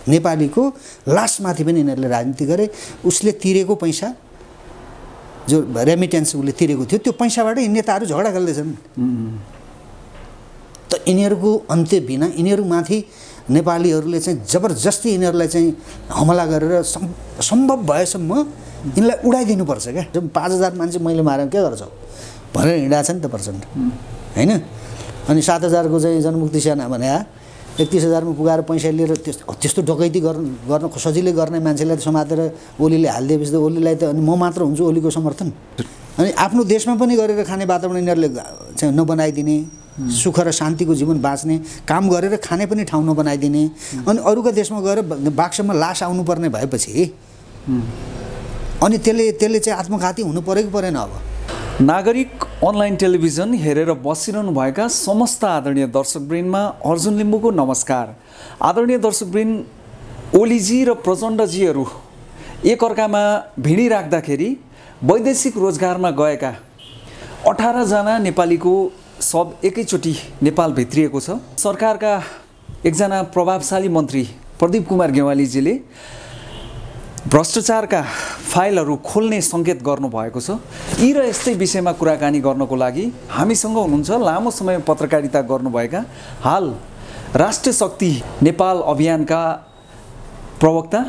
नेपालीको लासमाथि पनि यिनीहरूले राजनीति गरे। उसले तिरेको पैसा जो रेमिटेन्स उसले तिरेको थियो त्यो पैसाबाट यी नेताहरू झगडा खेल्दैछन्। त यिनीहरूको अन्त्य बिना यिनीहरूमाथि नेपालीहरूले चाहिँ जबरजस्ती यिनीहरूलाई चाहिँ हमला गरेर सम्भव भएसम्म यिनलाई उडाइदिनुपर्छ क्या। जब 5000 मान्छे मैले मारेँ के गर्छौ भनेर हिँडाएको छ नि त प्रचण्ड होइन। अनि 7000 को चाहिँ जनमुक्ति सेना भने 31,000 मा पुगाएर पैसा लिएर त्यस्तो डकैती गर्न सजिलै गर्ने मान्छेलाई समातेर ओलीले हालिदिएपछि त ओलीलाई त अनि म मात्र हुन्छु ओलीको समर्थन। अनि आफ्नो देशमा पनि गरेर खाने वातावरण यिनीहरूले चाहिँ नबनाइदिने, सुख र शान्तिको जीवन बाँच्ने, काम गरेर खाने पनि ठाउँ नबनाइदिने, अनि अरूको देशमा गएर बाक्समा लास आउनुपर्ने भएपछि अनि त्यसले चाहिँ आत्मघाती हुनु परेको परेन। अब नागरिक अनलाइन टेलिभिजन हेरेर बसिरहनु भएका समस्त आदरणीय दर्शकवृन्दमा अर्जुन लिम्बुको नमस्कार। आदरणीय दर्शकवृन्द, ओलीजी र प्रचण्डजीहरू एकअर्कामा भिडिराख्दाखेरि वैदेशिक रोजगारमा गएका 18 जना नेपालीको सब एकैचोटि नेपाल भित्रिएको छ। सरकारका एकजना प्रभावशाली मन्त्री प्रदीप कुमार गेवालीजीले भ्रष्टाचारका फाइलहरू खोल्ने सङ्केत गर्नुभएको छ। यी र यस्तै विषयमा कुराकानी गर्नको लागि हामीसँग हुनुहुन्छ लामो समय पत्रकारिता गर्नुभएका, हाल राष्ट्रिय शक्ति नेपाल अभियानका प्रवक्ता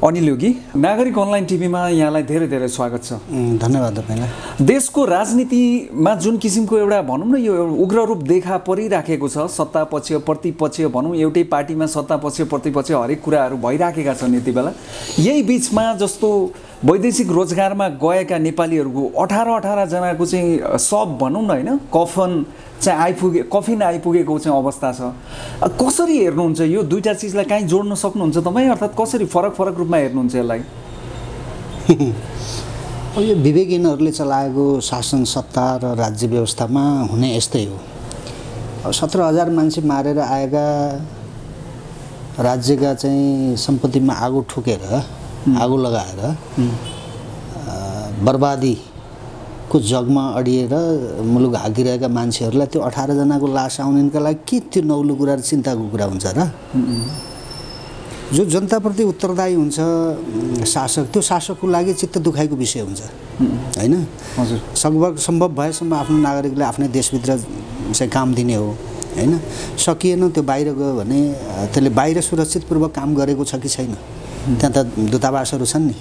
अनिल योगी। नागरिक अनलाइन टिभीमा यहाँलाई धेरै धेरै स्वागत छ। धन्यवाद तपाईँलाई। देशको राजनीतिमा जुन किसिमको एउटा भनौँ न यो उग्र रूप देखा परिराखेको छ, सत्ता पक्ष प्रतिपक्ष भनौँ, एउटै पार्टीमा सत्ता पक्ष प्रतिपक्ष हरेक कुराहरू भइराखेका छन् यति बेला। यही बिचमा जस्तो वैदेशिक रोजगारमा गएका नेपालीहरूको 18 जनाको चाहिँ सब भनौँ न होइन, कफिन आइपुगेको चाहिँ अवस्था छ। कसरी हेर्नुहुन्छ यो दुईटा चिजलाई काहीँ जोड्न सक्नुहुन्छ तपाईँ, अर्थात् कसरी फरक फरक रूपमा हेर्नुहुन्छ यसलाई? यो विवेकहीनहरूले चलाएको शासन सत्ता र राज्य व्यवस्थामा हुने यस्तै हो। 17,000 मान्छे मारेर आएका, राज्यका चाहिँ सम्पत्तिमा आगो ठोकेर आगो लगाएर बर्बादीको जगमा अडिएर मुलुक हाँकिरहेका मान्छेहरूलाई त्यो 18 जनाको लास आउनेका लागि के त्यो नौलो कुरा र चिन्ताको कुरा हुन्छ र? जो जनताप्रति उत्तरदायी हुन्छ शासक, त्यो शासकको लागि चित्त दुखाइको विषय हुन्छ होइन। सम्भव भएसम्म आफ्नो नागरिकलाई आफ्नै देशभित्र चाहिँ काम दिने हो होइन। सकिएन त्यो बाहिर गयो भने त्यसले बाहिर सुरक्षितपूर्वक काम गरेको छ कि छैन? त्यहाँ त दूतावासहरू छन् नि,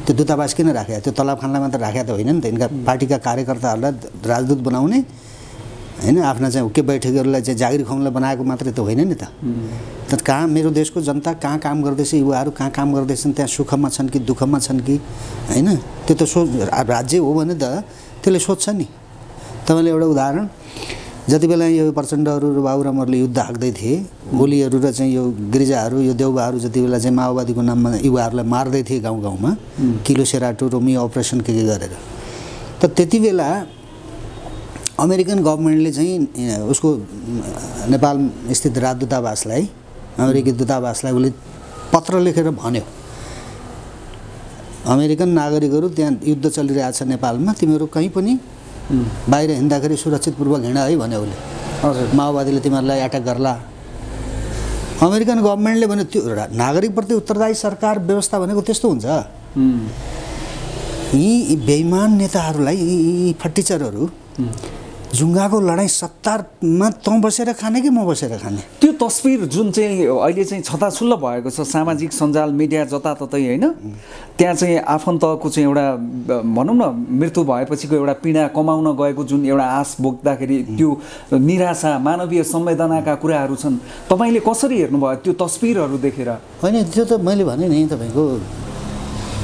त्यो दूतावास किन राखे? त्यो तलाबखानालाई मात्र राखेको त होइन नि त। यिनका पार्टीका कार्यकर्ताहरूलाई राजदूत बनाउने होइन, आफ्ना चाहिँ हुक्के बैठकीहरूलाई चाहिँ जागिर खुवाउनलाई बनाएको मात्रै त होइन नि त। त कहाँ मेरो देशको जनता कहाँ काम गर्दैछ, युवाहरू कहाँ काम गर्दैछन्, त्यहाँ सुखमा छन् कि दुःखमा छन् कि होइन, त्यो त राज्य हो भने त त्यसले सोध्छ नि। तपाईँले एउटा उदाहरण, जति बेला यो प्रचण्डहरू र बाबुरामहरूले युद्ध हाँक्दै थिए, ओलीहरू र चाहिँ यो गिरिजाहरू, यो देउबाहरू जति बेला चाहिँ माओवादीको नाममा युवाहरूलाई मार्दै थिए गाउँ गाउँमा, किलो सेराटो रोमियो अपरेसन के गरेर, त त्यति बेला अमेरिकन गभर्मेन्टले चाहिँ उसको नेपाल स्थित राजदूतावासलाई, अमेरिकी दूतावासलाई उसले पत्र लेखेर भन्यो, अमेरिकन नागरिकहरू त्यहाँ युद्ध चलिरहेको छ नेपालमा, तिमीहरू कहीँ पनि बाहिर हिँड्दाखेरि सुरक्षितपूर्वक हिँड है भन्यो उसले। हजुर, माओवादीले तिमीहरूलाई एट्याक गर्ला। अमेरिकन गभर्मेन्टले भन्यो त्यो नागरिकप्रति उत्तरदायी सरकार व्यवस्था भनेको त्यस्तो हुन्छ। यी बेइमान नेताहरूलाई, यी फट्टिचरहरू जुङ्गाको लडाइँ सत्तामा तँ बसेर खाने कि म बसेर खाने? त्यो तस्बिर जुन चाहिँ अहिले चाहिँ छताछुल्ल भएको छ सामाजिक सञ्जाल मिडिया जताततै होइन, त्यहाँ चाहिँ आफन्तको चाहिँ एउटा भनौँ न मृत्यु भएपछिको एउटा पीडा कमाउन गएको जुन एउटा आश बोक्दाखेरि त्यो निराशा, मानवीय संवेदनाका कुराहरू छन्। तपाईँले कसरी हेर्नुभयो त्यो तस्बिरहरू देखेर? होइन, त्यो त मैले भने नि तपाईँको,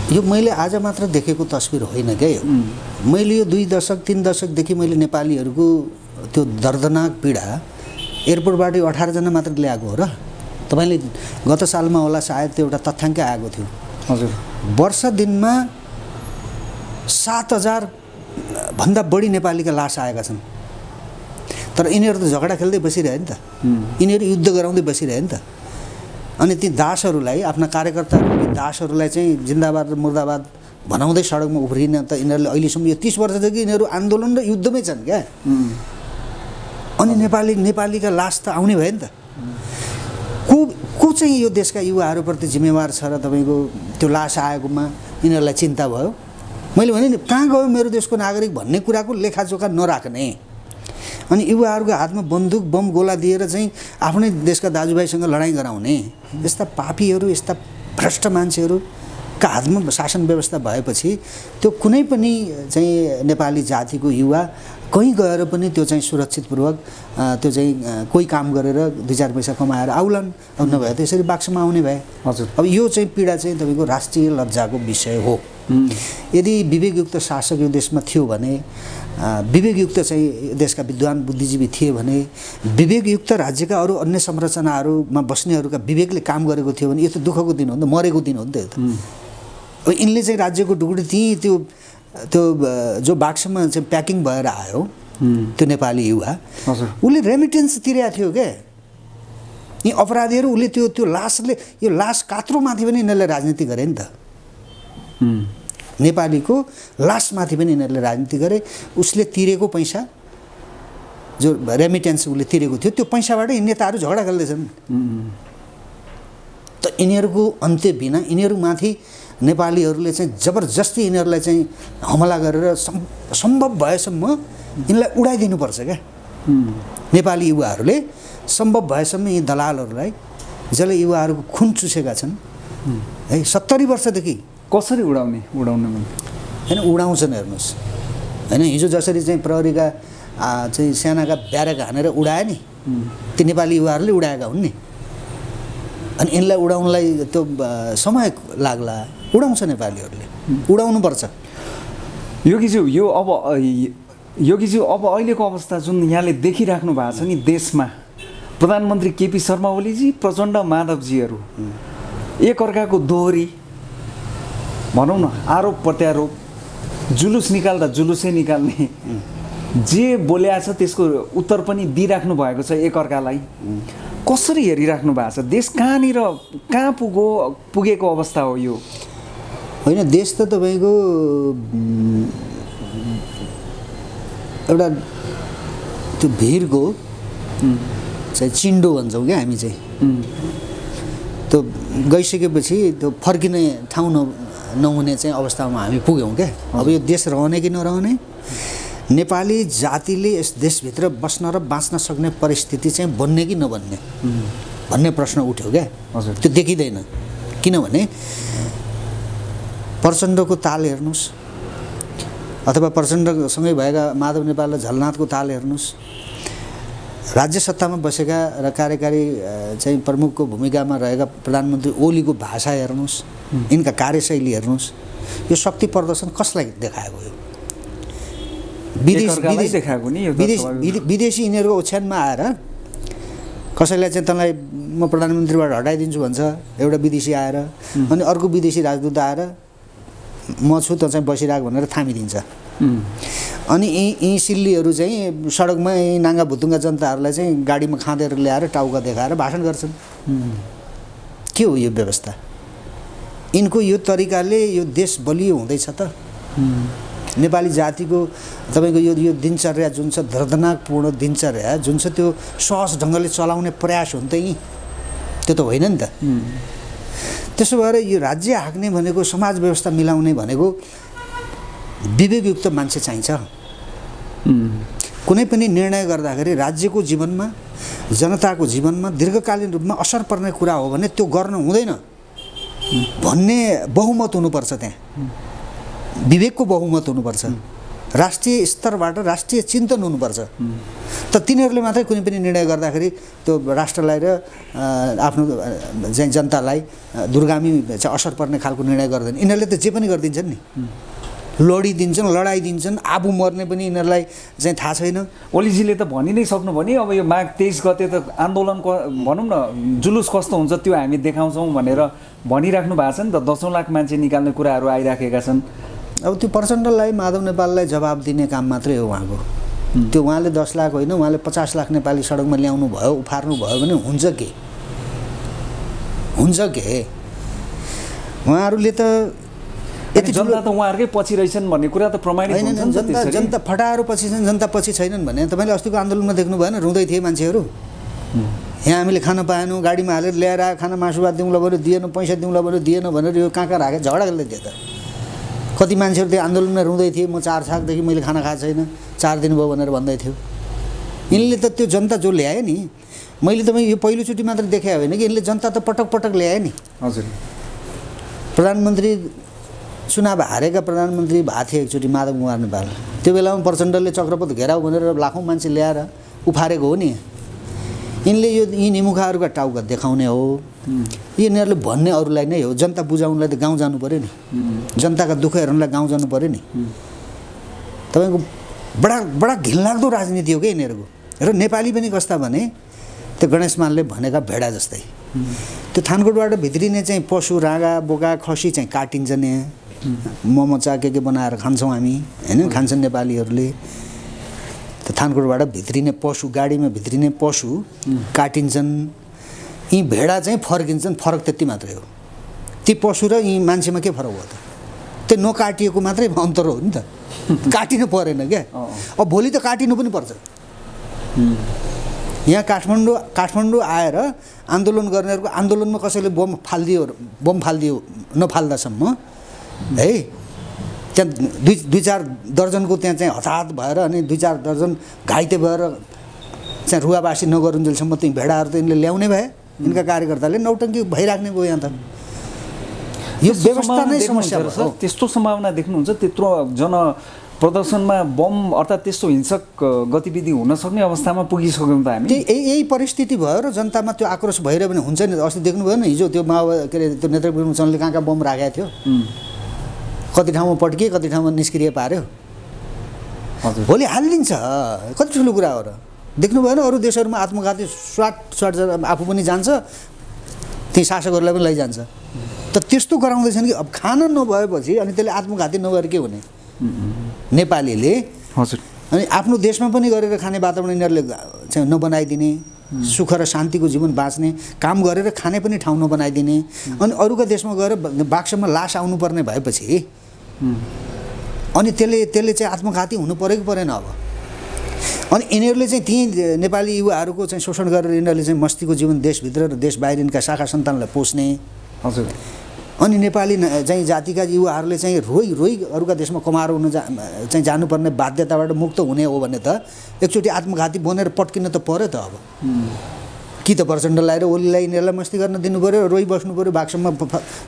यो मैले आज मात्र देखेको तस्बिर होइन क्या यो। मैले यो 2 दशक 3 दशकदेखि मैले नेपालीहरूको त्यो दर्दनाक पीडा एयरपोर्टबाट 18 जना मात्र ल्याएको हो र। तपाईँले गत सालमा होला सायद त्यो एउटा तथ्याङ्क आएको थियो। हजुर, वर्ष दिनमा 7,000 भन्दा बढी नेपालीका लास आएका छन्। तर यिनीहरू त झगडा खेल्दै बसिरहे नि त, यिनीहरू युद्ध गराउँदै बसिरहे नि त। अनि ती दासहरूलाई, आफ्ना कार्यकर्ताहरू दासहरूलाई चाहिँ जिन्दाबाद र मुर्दाबाद भनाउँदै सडकमा उफ्रिन त यिनीहरूले अहिलेसम्म यो 30 वर्षदेखि यिनीहरू आन्दोलन र युद्धमै छन् क्या। अनि नेपालीका लास त आउने भयो नि त। को चाहिँ यो देशका युवाहरूप्रति जिम्मेवार छ र तपाईँको त्यो लास आएकोमा यिनीहरूलाई चिन्ता भयो। मैले भने नि कहाँ गयो मेरो देशको नागरिक भन्ने कुराको लेखाजोखा नराख्ने, अनि युवाहरूको हातमा बन्दुक बम गोला दिएर चाहिँ आफ्नै देशका दाजुभाइसँग लडाइँ गराउने यस्ता पापीहरू, यस्ता भ्रष्ट मान्छेहरूका हातमा शासन व्यवस्था भएपछि त्यो कुनै पनि चाहिँ नेपाली जातिको युवा कहीँ गएर पनि त्यो चाहिँ सुरक्षितपूर्वक त्यो चाहिँ कोही काम गरेर 2-4 पैसा कमाएर आउलान्। अब नभए त यसरी बाक्समा आउने भए। हजुर, अब यो चाहिँ पीडा चाहिँ तपाईँको राष्ट्रिय लज्जाको विषय हो। यदि विवेकयुक्त शासक यो देशमा थियो भने, विवेकयुक्त चाहिँ देशका विद्वान बुद्धिजीवी थिए भने, विवेकयुक्त राज्यका अरू अन्य संरचनाहरूमा बस्नेहरूका विवेकले काम गरेको थियो भने यो त दुःखको दिन हो नि त, मरेको दिन हो नि त यो त। अब यिनले चाहिँ राज्यको ढुकुटी त्यहीँ त्यो जो बाक्समा चाहिँ प्याकिङ भएर आयो त्यो नेपाली युवा, उसले रेमिटेन्स तिरेको थियो क्या। यी अपराधीहरू उसले त्यो लासले, यो लास कात्रोमाथि पनि यिनीहरूले राजनीति गरे नि त। नेपालीको लासमाथि पनि यिनीहरूले राजनीति गरे। उसले तिरेको पैसा, जो रेमिटेन्स उसले तिरेको थियो, त्यो पैसाबाट यी नेताहरू झगडा खेल्दैछन्। त यिनीहरूको अन्त्य बिना यिनीहरूमाथि नेपालीहरूले चाहिँ जबरजस्ती यिनीहरूलाई चाहिँ हमला गरेर सम्भव भएसम्म यिनलाई उडाइदिनुपर्छ क्या। नेपाली युवाहरूले सम्भव भएसम्म यी दलालहरूलाई, जसले युवाहरूको खुन चुसेका छन् है 70 वर्षदेखि, कसरी उडाउने होइन उडाउँछन्। हेर्नुहोस् होइन, हिजो जसरी चाहिँ प्रहरीका चाहिँ सेनाका ब्यारेक हानेर उडाए नि, ती नेपाली युवाहरूले उडाएका हुन् नि। अनि यिनलाई उडाउनलाई त्यो समय लाग्ला, उडाउँछ नेपालीहरूले, उडाउनुपर्छ। योगीज्यू अब अहिलेको अवस्था जुन यहाँले देखिराख्नु भएको छ नि देशमा, प्रधानमन्त्री केपी शर्मा ओलीजी, प्रचण्ड माधवजीहरू एकअर्काको दोहोरी भनौँ न, आरोप प्रत्यारोप, जुलुस निकाल्दा जुलुसै निकाल्ने, जे बोल्या छ त्यसको उत्तर पनि दिइराख्नु भएको छ एकअर्कालाई। कसरी हेरिराख्नु भएको छ देश? कहाँ पुगेको अवस्था हो यो? होइन, देश त तपाईँको एउटा त्यो भिरको चाहिँ चिन्डो भन्छौँ क्या हामी चाहिँ। त्यो गइसकेपछि त्यो फर्किने ठाउँ नहुने चाहिँ अवस्थामा हामी पुग्यौँ क्या। अब यो देश रहने कि नरहने, नेपाली जातिले यस देशभित्र बस्न र बाँच्न सक्ने परिस्थिति चाहिँ बन्ने कि नबन्ने भन्ने प्रश्न उठ्यो क्या। त्यो देखिँदैन। किनभने प्रचण्डको ताल हेर्नुहोस्, अथवा प्रचण्डसँगै भएका माधव नेपाल र झलनाथको ताल हेर्नुहोस्, राज्य सत्तामा बसेका र कार्यकारी चाहिँ प्रमुखको भूमिकामा रहेका प्रधानमन्त्री ओलीको भाषा हेर्नुहोस्, यिनका कार्यशैली हेर्नुहोस्, यो शक्ति प्रदर्शन कसलाई देखाएको? यो विदेशी यिनीहरूको ओछ्यानमा आएर कसैलाई चाहिँ तँलाई म प्रधानमन्त्रीबाट हटाइदिन्छु भन्छ एउटा विदेशी आएर, अनि अर्को विदेशी राजदूत आएर म छु त चाहिँ बसिरहेको भनेर थामिदिन्छ। अनि यी सिल्लीहरू चाहिँ सडकमा नाङ्गा भुतुङ्गा जनताहरूलाई चाहिँ गाडीमा खाँदेर ल्याएर टाउका देखाएर भाषण गर्छन्। के हो यो व्यवस्था? यिनको यो तरिकाले यो देश बलियो हुँदैछ त? नेपाली जातिको तपाईँको यो दिनचर्या जुन छ, दर्दनाकपूर्ण दिनचर्या जुन छ, त्यो सहज ढङ्गले चलाउने प्रयास हो नि त यी, त्यो त होइन नि त। त्यसो भएर यो राज्य हाँक्ने भनेको, समाज व्यवस्था मिलाउने भनेको विवेकयुक्त मान्छे चाहिन्छ। कुनै पनि निर्णय गर्दाखेरि राज्यको जीवनमा, जनताको जीवनमा दीर्घकालीन रूपमा असर पर्ने कुरा हो भने त्यो गर्न हुँदैन भन्ने बहुमत हुनुपर्छ। त्यहाँ विवेकको बहुमत हुनुपर्छ, राष्ट्रिय स्तरबाट राष्ट्रिय चिन्तन हुनुपर्छ। त तिनीहरूले मात्रै कुनै पनि निर्णय गर्दाखेरि त्यो राष्ट्रलाई र आफ्नो चाहिँ जनतालाई दूरगामी चाहिँ असर पर्ने खालको निर्णय गर्दैन। यिनीहरूले त जे पनि गरिदिन्छन् नि, लडिदिन्छन्, लडाइदिन्छन्, आबु मर्ने पनि यिनीहरूलाई चाहिँ थाहा छैन। ओलीजीले त भनि नै सक्नुभयो नि, अब यो माघ 23 गते त आन्दोलन भनौँ न, जुलुस कस्तो हुन्छ त्यो हामी देखाउँछौँ भनेर भनिराख्नु भएको छ नि त। 10 लाख मान्छे निकाल्ने कुराहरू आइराखेका छन्। अब त्यो प्रचण्डलाई, माधव नेपाललाई जवाब दिने काम मात्रै हो उहाँको। त्यो उहाँले 10 लाख होइन, उहाँले 50 लाख नेपाली सडकमा ल्याउनु भयो, उफार्नु भयो भने हुन्छ के? उहाँहरूले त यति जनता त उहाँहरूकै पछि रहेछन् भन्ने कुरा त प्रमाणित हुन्छ नि त। जनता फटाहरू पछि छन्, जनता पछि छैनन् भने तपाईँले अस्तिको आन्दोलनमा देख्नु भएन, रुँदै थिए मान्छेहरू। यहाँ हामीले खान पाएनौँ, गाडीमा हालेर ल्याएर खाना मासु भात दिउँला भन्यो दिएन, पैसा दिउँला भन्यो दिएन भनेर यो कहाँ राखेर झगडा गर्दै थियो त। कति मान्छेहरू त्यो आन्दोलनमा रुँदै थिए, म 4 सालदेखि मैले खाना खाएको छैन, 4 दिन भयो भनेर भन्दै थियो। यिनले त त्यो जनता जो ल्यायो नि, मैले त यो पहिलोचोटि मात्र देखे होइन कि यिनले जनता त पटक पटक ल्यायो नि। हजुर। प्रधानमन्त्री चुनाव हारेका प्रधानमन्त्री भएको थिए एकचोटि माधव कुमार नेपाल। त्यो बेलामा प्रचण्डले चक्रपथ घेराउ भनेर लाखौँ मान्छे ल्याएर उफारेको हो नि। यिनले यी निमुखाहरूका टाउका देखाउने हो, यिनीहरूले भन्ने अरूलाई नै हो। जनता बुझाउनलाई त गाउँ जानु पऱ्यो नि, जनताका दुःख हेर्नलाई गाउँ जानु पऱ्यो नि। तपाईँको बडा घिनलाग्दो राजनीति हो क्या यिनीहरूको। र नेपाली पनि कस्ता भने त्यो गणेश मानले भनेका भेडा जस्तै। त्यो थानकोटबाट भित्रिने चाहिँ पशु, राँगा बोका खसी चाहिँ काटिन्छ नि, मोमोचा के बनाएर खान्छौँ हामी होइन, खान्छन् नेपालीहरूले। त्यो थानकोटबाट भित्रिने पशु, गाडीमा भित्रिने पशु काटिन्छन्, यी भेडा चाहिँ फर्किन्छन्। फरक त्यति मात्रै हो। ती पशु र यी मान्छेमा के फरक हो त? त्यो नकाटिएको मात्रै अन्तर हो नि त। काटिनु परेन क्या। अब भोलि त काटिनु पनि पर्छ। यहाँ काठमाडौँ आएर आन्दोलन गर्नेहरूको आन्दोलनमा कसैले बम फालिदियो नफाल्दासम्म है, त्यहाँ 2-4 दर्जनको त्यहाँ चाहिँ हताहत भएर अनि 2-4 दर्जन घाइते भएर चाहिँ रुवाबासी नगरुन्जेलसम्म त्यो भेडाहरू त यिनले ल्याउने भए। यिनका कार्यकर्ताले नौटङ्की भइराख्ने भयो यहाँ त। यो व्यवस्था नै समस्या हो। त्यस्तो सम्भावना देख्नुहुन्छ? त्यत्रो प्रदर्शनमा बम अर्थात् त्यस्तो हिंसक गतिविधि हुन सक्ने अवस्थामा पुगिसक्यौँ त हामी। यही परिस्थिति भयो र जनतामा त्यो आक्रोश भइरह्यो भने हुन्छ नि। अस्ति देख्नुभयो नि हिजो त्यो माओवादी के अरे त्यो नेतृत्व चन्दले कहाँ बम राखेको थियो, कति ठाउँमा पड्किए, कति ठाउँमा निष्क्रिय पार्यो। भोलि हालिदिन्छ। कति ठुलो कुरा हो र। देख्नु भएन अरू देशहरूमा आत्मघाती स्वाट आफू पनि जान्छ, ती शासकहरूलाई पनि लैजान्छ। त त्यस्तो गराउँदैछन् कि अब खाना नभएपछि अनि त्यसले आत्मघाती नगरेर के हुने? नेपालीले हजुर अनि आफ्नो देशमा पनि गरेर खाने वातावरण यिनीहरूले चाहिँ नबनाइदिने, सुख र शान्तिको जीवन बाँच्ने काम गरेर खाने पनि ठाउँ नबनाइदिने, अनि अरूका देशमा गएर बाक्समा लास आउनुपर्ने भएपछि अनि त्यसले चाहिँ आत्मघाती हुनु पऱ्यो कि परेन? अब अनि यिनीहरूले चाहिँ ती नेपाली युवाहरूको चाहिँ शोषण गरेर यिनीहरूले चाहिँ मस्तीको जीवन देशभित्र र देश बाहिर यिनका शाखा सन्तानलाई पोस्ने। हजुर। अनि नेपाली चाहिँ जातिका युवाहरूले चाहिँ रोइ अरूका देशमा कमाएर हुन चाहिँ जानुपर्ने बाध्यताबाट मुक्त हुने हो भने त एकचोटि आत्मघाती बनेर पट्किन त पर्यो त। अब कि त प्रचण्डलाई र ओलीलाई यिनीहरूलाई मस्ती गर्न दिनु पऱ्यो, रोइ बस्नु पऱ्यो, बाक्समा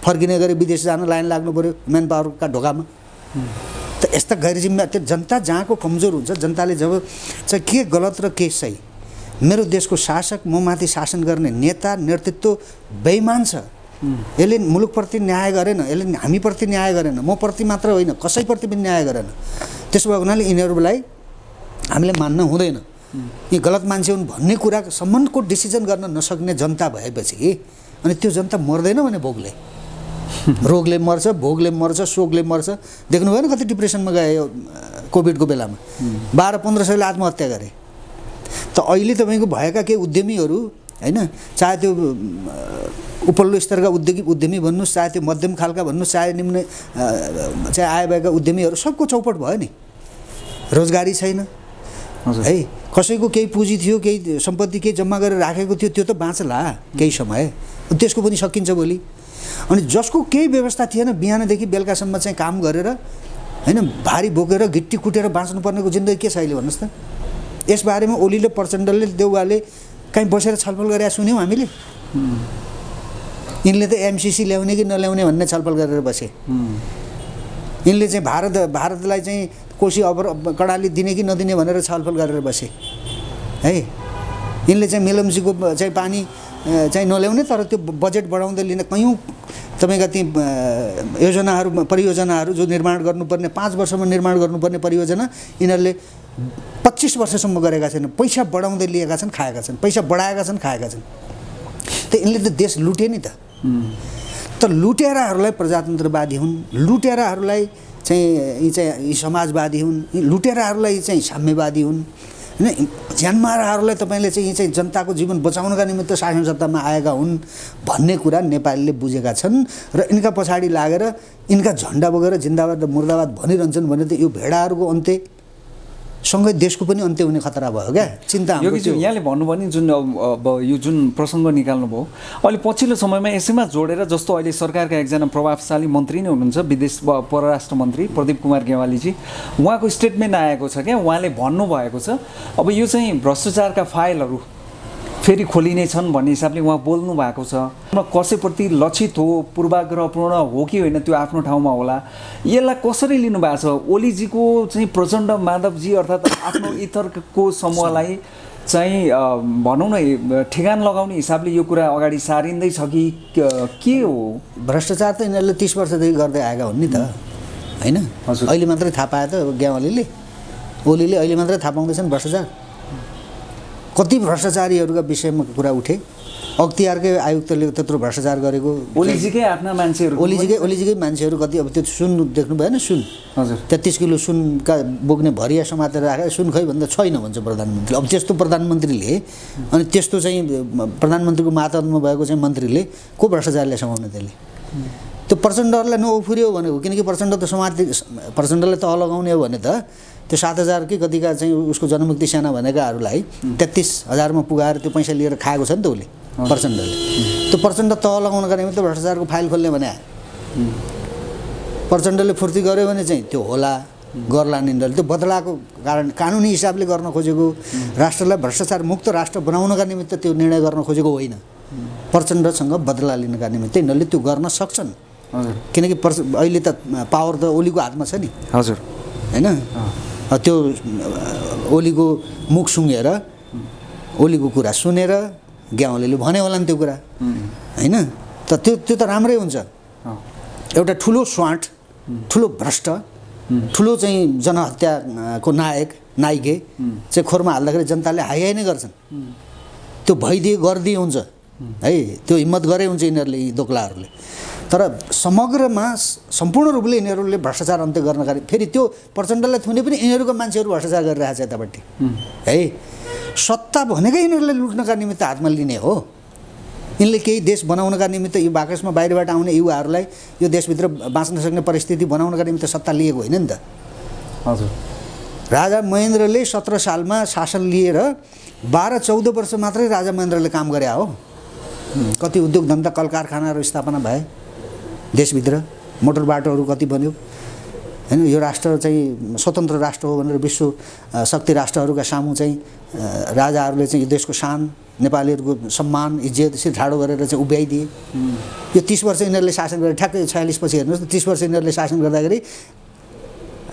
फर्किने गरी विदेश जान लाइन लाग्नु पऱ्यो म्यान पावरका ढोकामा। त यस्ता गैर जिम्मेवार त्यो जनता जहाँको कमजोर हुन्छ, जनताले जब चाहिँ के गलत र के सही, मेरो देशको शासक ममाथि शासन गर्ने नेता नेतृत्व बेइमान छ, यसले मुलुकप्रति न्याय गरेन, यसले हामीप्रति न्याय गरेन, म प्रति मात्र होइन कसैप्रति पनि न्याय गरेन। त्यसो भएको हुनाले यिनीहरूलाई हामीले मान्न हुँदैन। यी गलत मान्छे हुन् भन्ने कुरासम्मको डिसिजन गर्न नसक्ने जनता भएपछि अनि त्यो जनता मर्दैन भने भोगले, रोगले मर्छ, भोगले मर्छ, शोकले मर्छ। देख्नु भएन कति डिप्रेसनमा गए यो कोभिडको बेलामा 1200-1500ले आत्महत्या गरे। त अहिले तपाईँको भएका केही उद्यमीहरू होइन, चाहे त्यो उपल्लो स्तरका उद्यमी भन्नुहोस्, चाहे त्यो मध्यम खालका भन्नुहोस्, चाहे निम्न चाहे आय भएका उद्यमीहरू सबको चौपट भयो नि। रोजगारी छैन है, कसैको केही पुँजी थियो, केही सम्पत्ति केही जम्मा गरेर राखेको थियो, त्यो त बाँच्ला केही समय, त्यसको पनि सकिन्छ भोलि। अनि जसको केही व्यवस्था थिएन बिहानदेखि बेलुकासम्म चाहिँ काम गरेर होइन भारी बोकेर गिट्टी कुटेर बाँच्नुपर्नेको जिन्दगी के छ अहिले भन्नुहोस् त? यसबारेमा ओलीले प्रचण्डले देउवाले कहीँ बसेर छलफल गरेर सुन्यौँ हामीले? यिनले त एमसिसी ल्याउने कि नल्याउने भन्ने छलफल गरेर बसे। यिनले चाहिँ भारतलाई चाहिँ कोशी कडाली दिने कि नदिने भनेर छलफल गरेर बसे है। यिनले चाहिँ मेलम्चीको चाहिँ पानी चाहिँ नल्याउने तर त्यो बजेट बढाउँदै लिन कयौँ तपाईँका ती परियोजनाहरू जो निर्माण गर्नुपर्ने 5 वर्षमा निर्माण गर्नुपर्ने परियोजना यिनीहरूले 25 वर्षसम्म गरेका छैन। पैसा बढाउँदै लिएका छन्, खाएका छन्, पैसा बढाएका छन्, खाएका छन्। त यिनले त देश लुटे नि त। त लुटेराहरूलाई प्रजातन्त्रवादी हुन्, लुटेराहरूलाई चाहिँ यी समाजवादी हुन्, लुटेराहरूलाई चाहिँ साम्यवादी हुन् होइन, ज्यानमाराहरूलाई तपाईँले चाहिँ यी चाहिँ जनताको जीवन बचाउनका निमित्त शासन सत्तामा आएका हुन् भन्ने कुरा नेपालीले बुझेका छन् र यिनका पछाडि लागेर यिनका झन्डा बोकेर जिन्दाबाद र मुर्दाबाद भनिरहन्छन् भने त यो भेडाहरूको अन्त्य सँगै देशको पनि अन्त्य हुने खतरा भयो क्या चिन्ता हाम्रो योगीज्यू यहाँले भन्नुभयो नि जुन अब यो जुन प्रसङ्ग निकाल्नुभयो अहिले पछिल्लो समयमा यसैमा जोडेर जस्तो अहिले सरकारका एकजना प्रभावशाली मन्त्री नै हुनुहुन्छ विदेश परराष्ट्र मन्त्री प्रदीप कुमार गेवालीजी उहाँको स्टेटमेन्ट आएको छ क्या उहाँले भन्नुभएको छ अब यो चाहिँ भ्रष्टाचारका फाइलहरू फेरि खोलिने छन् भन्ने हिसाबले उहाँ बोल्नु भएको छ कसैप्रति लक्षित हो पूर्वाग्रहपूर्ण हो कि होइन त्यो आफ्नो ठाउँमा होला यसलाई कसरी लिनु भएको छ ओलीजीको चाहिँ प्रचण्ड माधवजी अर्थात् आफ्नो इतरको समूहलाई चाहिँ भनौँ न ठेगान लगाउने हिसाबले यो कुरा अगाडि सारिँदैछ कि के हो भ्रष्टाचार त यिनीहरूले 30 वर्षदेखि गर्दै आएका हुन् नि त होइन अहिले मात्रै थाहा पाए त गेवालीले ओलीले अहिले मात्रै थाहा पाउँदैछन् भ्रष्टाचार कति भ्रष्टाचारीहरूका विषयमा कुरा उठे अख्तियारकै आयुक्तले त्यत्रो भ्रष्टाचार गरेको ओलीजीकै आफ्ना मान्छेहरू ओलीजीकै मान्छेहरू कति अब त्यो सुन देख्नु भएन सुन हजुर 33 किलो सुनका बोक्ने भरिया समातेर राखेर सुन खै भन्दा छैन भन्छ प्रधानमन्त्री अब त्यस्तो प्रधानमन्त्रीले अनि त्यस्तो चाहिँ प्रधानमन्त्रीको मातहतमा भएको चाहिँ मन्त्रीले को भ्रष्टाचारले समाउने त्यसले त्यो प्रचण्डहरूलाई नउफुर्यो भनेको किनकि प्रचण्ड त प्रचण्डलाई त लगाउने हो भने त त्यो 7,000 कि कतिका चाहिँ उसको जनमुक्ति सेना भनेकाहरूलाई 33,000 मा पुगाएर त्यो पैसा लिएर खाएको छ नि त उसले प्रचण्डले त्यो प्रचण्ड तह लगाउनका निमित्त भ्रष्टाचारको फाइल खोल्ने भने प्रचण्डले फुर्ती गर्यो भने चाहिँ त्यो होला गर्ला निन्दले त्यो बदलाको कारण कानुनी हिसाबले गर्न खोजेको राष्ट्रलाई भ्रष्टाचार मुक्त राष्ट्र बनाउनका निमित्त त्यो निर्णय गर्न खोजेको होइन प्रचण्डसँग बदला लिनका निमित्त यिनीहरूले त्यो गर्न सक्छन् किनकि अहिले त पावर त ओलीको हातमा छ नि हजुर हैन त्यो ओलीको मुख सुँघेर ओलीको कुरा सुनेर गेवालीले भने होला नि त्यो कुरा हैन त त्यो त राम्रै हुन्छ एउटा ठुलो स्वाट ठुलो भ्रष्ट ठुलो चाहिँ जनहत्याको नायिके चाहिँ खोरमा हाल्दाखेरि जनताले हाई नै गर्छन् त्यो भइदिए गरिदिए हुन्छ है त्यो हिम्मत गरे हुन्छ यिनीहरूले यी दोक्लाहरूले तर समग्रमा सम्पूर्ण रूपले यिनीहरूले भ्रष्टाचार अन्त्य गर्नका फेरि त्यो प्रचण्डलाई थुने पनि यिनीहरूका मान्छेहरू भ्रष्टाचार गरिरहेछ यतापट्टि है सत्ता भनेकै यिनीहरूले लुट्नका निमित्त हातमा लिने हो यिनले केही देश बनाउनका निमित्त यो बाकसमा बाहिरबाट आउने युवाहरूलाई यो देशभित्र बाँच्न सक्ने परिस्थिति बनाउनका निमित्त सत्ता लिएको होइन नि त हजुर राजा महेन्द्रले 17 सालमा शासन लिएर 12-14 वर्ष मात्रै राजा महेन्द्रले काम गरे हो कति उद्योग धन्दा कल कारखानाहरू स्थापना भए देशभित्र मोटर बाटोहरू कति बन्यो हैन यो राष्ट्र चाहिँ स्वतन्त्र राष्ट्र हो भनेर विश्व शक्ति राष्ट्रहरूका सामु चाहिँ राजाहरूले चाहिँ यो देशको शान नेपालीहरूको सम्मान इज्जत यसरी ठाडो गरेर चाहिँ उभ्याइदिए यो 30 वर्ष यिनीहरूले शासन गरे ठ्याक्कै 46 पछि हेर्नुहोस् 30 वर्ष यिनीहरूले शासन गर्दाखेरि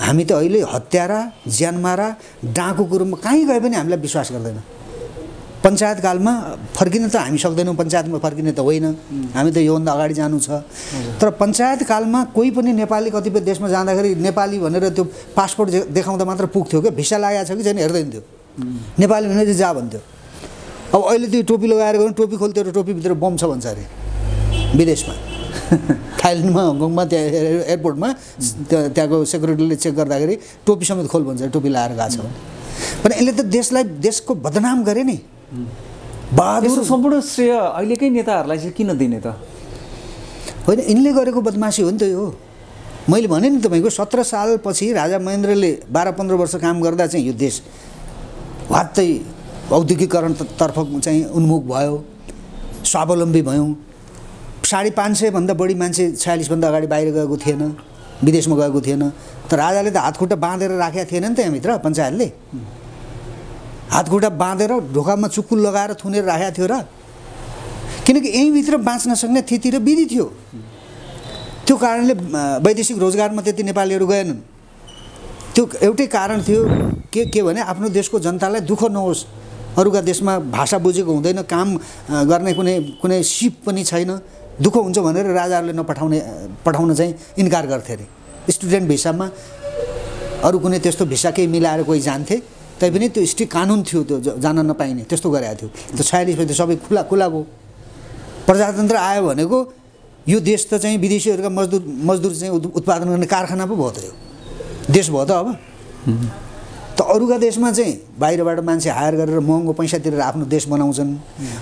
हामी त अहिले हत्यारा ज्यानमारा डाँको कुरोमा कहीँ गए पनि हामीलाई विश्वास गर्दैन पञ्चायत कालमा फर्किन त हामी सक्दैनौँ पञ्चायतमा फर्किने त होइन हामी त योभन्दा अगाडि जानु छ तर पञ्चायत कालमा कोही पनि नेपाली कतिपय देशमा जाँदाखेरि नेपाली भनेर त्यो पासपोर्ट देखाउँदा मात्र पुग्थ्यो क्या भिसा लागेको छ कि छैन हेर्दैन थियो नेपाली भने चाहिँ जा भन्थ्यो अब अहिले त्यो टोपी लगाएर गयो टोपी खोल्थ्यो र टोपीभित्र बम छ भन्छ अरे विदेशमा थाइल्यान्डमा हङकङमा त्यहाँ एयरपोर्टमा त्यहाँको सेक्युरिटीले चेक गर्दाखेरि टोपी समेत खोल भन्छ टोपी लगाएर गएको छ भने पनि यसले त देशलाई देशको बदनाम गरे नि बहादुर सम्पूर्ण श्रेय अहिलेकै नेताहरूलाई चाहिँ किन दिने त होइन यिनले गरेको बदमासी हो नि त यो मैले भने नि तपाईँको 17 सालपछि राजा महेन्द्रले 12-15 वर्ष काम गर्दा चाहिँ यो देश वात्तै औद्योगिकरण तर्फ चाहिँ उन्मुख भयो स्वावलम्बी भयौँ 550 भन्दा बढी मान्छे 46 भन्दा अगाडि बाहिर गएको थिएन विदेशमा गएको थिएन तर राजाले त हातखुट्टा बाँधेर राखेका थिएन नि त यहाँभित्र पञ्चायतले हातखुट्टा बाँधेर ढोकामा चुक्कुल लगाएर थुनेर राखेको थियो र किनकि यहीँभित्र बाँच्न सक्ने थिति र विधि थियो त्यो कारणले वैदेशिक रोजगारमा त्यति नेपालीहरू गएनन् त्यो एउटै कारण थियो के भने आफ्नो देशको जनतालाई दुःख नहोस् अरूका देशमा भाषा बुझेको हुँदैन काम गर्ने कुनै सिप पनि छैन दुःख हुन्छ भनेर राजाहरूले पठाउन चाहिँ इन्कार गर्थे अरे स्टुडेन्ट भिसामा अरू कुनै त्यस्तो भिसा केही मिलाएर कोही जान्थे तैपनि त्यो स्ट्रिक्ट कानुन थियो त्यो जान नपाइने त्यस्तो गरेको थियो त्यो 46 पछि सबै खुला भयो प्रजातन्त्र आयो भनेको यो देश त चाहिँ विदेशीहरूका मजदुर चाहिँ उत्पादन गर्ने कारखाना पो भयो त यो देश भयो त अब त अरूका देशमा चाहिँ बाहिरबाट मान्छे हायर गरेर महँगो पैसा तिरेर आफ्नो देश बनाउँछन्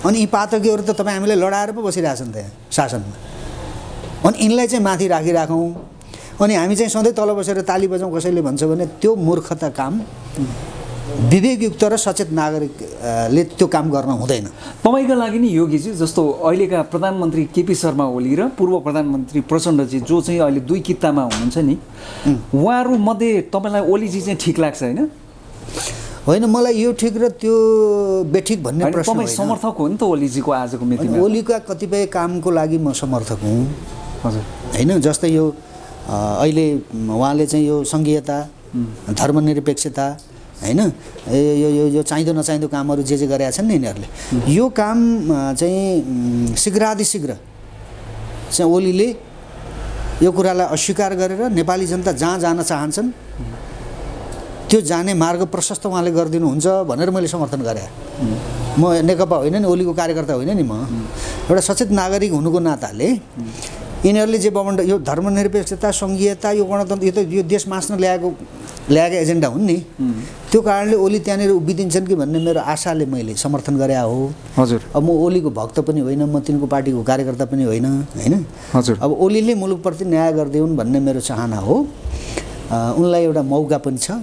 अनि यी पातकीहरू त तपाईँ हामीलाई लडाएर पो बसिरहेछन् त्यहाँ शासनमा अनि यिनलाई चाहिँ माथि राखौँ अनि हामी चाहिँ सधैँ तल बसेर ताली बजाउँ कसैले भन्छ भने त्यो मूर्खता काम विवेकयुक्त र सचेत नागरिकले त्यो काम गर्न हुँदैन। तपाईँका लागि नि योगीजी जस्तो अहिलेका प्रधानमन्त्री केपी शर्मा ओली र पूर्व प्रधानमन्त्री प्रचण्डजी जो चाहिँ अहिले दुई कित्तामा हुनुहुन्छ नि, उहाँहरू मध्ये तपाईँलाई ओलीजी चाहिँ ठिक लाग्छ होइन? होइन, मलाई यो ठिक र त्यो बेठिक भन्ने प्रश्न तपाईँ समर्थक हो नि त ओलीजीको आजको मितिमा? ओलीका कतिपय कामको लागि म समर्थक हुँ। हजुर। होइन, जस्तै यो अहिले उहाँले चाहिँ यो सङ्घीयता, धर्मनिरपेक्षता, होइन, यो चाहिँदो नचाहिँदो कामहरू जे गरेका छन् नि यिनीहरूले, यो काम चाहिँ शीघ्रातिशीघ्र चाहिँ ओलीले यो कुरालाई अस्वीकार गरेर नेपाली जनता जहाँ जान चाहन्छन् त्यो जाने मार्ग प्रशस्त उहाँले गरिदिनुहुन्छ भनेर मैले समर्थन गरेँ। म नेकपा होइन नि, ओलीको कार्यकर्ता होइन नि, म एउटा सचेत नागरिक हुनुको नाताले यिनीहरूले जे बमण्ड यो धर्मनिरपेक्षता, सङ्घीयता, यो गणतन्त्र, यो देश मास्न ल्याएका एजेन्डा हुन् नि, त्यो कारणले ओली त्यहाँनिर उभिदिन्छन् कि भन्ने मेरो आशाले मैले समर्थन गरे हो। हजुर। अब म ओलीको भक्त पनि होइन, म तिनको पार्टीको कार्यकर्ता पनि होइन, होइन। हजुर। अब ओलीले मुलुकप्रति न्याय गरिदिउन् भन्ने मेरो चाहना हो। उनलाई एउटा मौका पनि छ।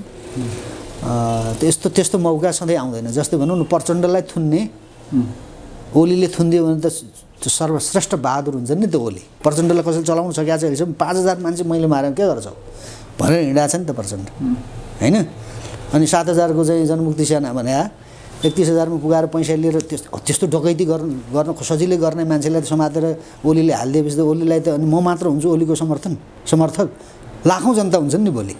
त्यस्तो मौका सधैँ आउँदैन। जस्तै भनौँ न, प्रचण्डलाई थुन्ने ओलीले थुनिदियो भने त त्यो सर्वश्रेष्ठ बहादुर हुन्छ नि त ओली। प्रचण्डलाई कसैले चलाउन सकेको छ अहिलेसम्म? 5000 मान्छे मैले मारेँ के गर्छौ भनेर हिँडेको छ नि त प्रचण्ड, होइन? अनि 7000को चाहिँ जनमुक्ति सेना भने 31,000मा पुगाएर पैसा लिएर त्यस्तो डकैती गर्न सजिलै गर्ने मान्छेलाई समातेर ओलीले हालिदिएपछि त ओलीलाई त, अनि म मात्र हुन्छु ओलीको समर्थक, लाखौँ जनता हुन्छन् नि भोलि।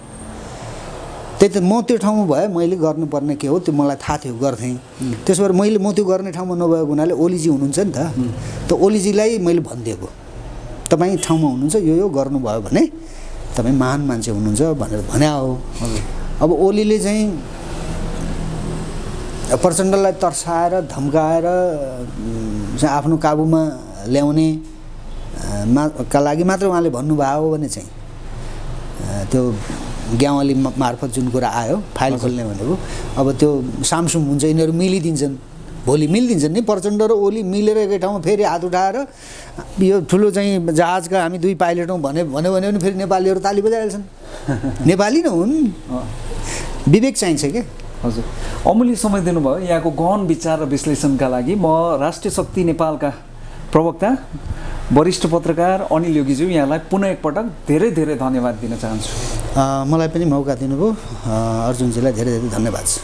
त्यही त म त्यो ठाउँमा भए मैले गर्नुपर्ने के हो त्यो मलाई थाहा थियो, गर्थेँ। त्यसो भएर म त्यो गर्ने ठाउँमा नभएको हुनाले ओलीजी हुनुहुन्छ नि त ओलीजीलाई मैले भनिदिएको, तपाईँ ठाउँमा हुनुहुन्छ, यो गर्नुभयो भने तपाईँ महान मान्छे हुनुहुन्छ भनेर भन्या हो। अब ओलीले चाहिँ प्रचण्डलाई तर्साएर धम्काएर आफ्नो काबुमा ल्याउने का लागि मात्र उहाँले भन्नुभयो हो भने चाहिँ त्यो ग्यावाली मार्फत जुन कुरा आयो फाइल खोल्ने भनेको, अब त्यो सामसुम हुन्छ, यिनीहरू मिलिदिन्छन्, भोलि मिलिदिन्छन् नि। प्रचण्ड र ओली मिलेर एकै ठाउँमा फेरि हात उठाएर यो ठुलो चाहिँ जहाजका हामी 2 पाइलट हौँ भन्यो भने फेरि नेपालीहरू ताली बजाइहाल्छन्। नेपाली न हुन्, विवेक चाहिन्छ क्या। हजुर, अमूल्य समय दिनुभयो यहाँको गहन विचार र विश्लेषणका लागि। म राष्ट्रिय शक्ति नेपालका प्रवक्ता वरिष्ठ पत्रकार अनिल योगीज्यू यहाँलाई पुनः एकपटक धेरै धेरै धन्यवाद दिन चाहन्छु। मलाई पनि मौका दिनुभयो, अर्जुनजीलाई धेरै धेरै धन्यवाद छ।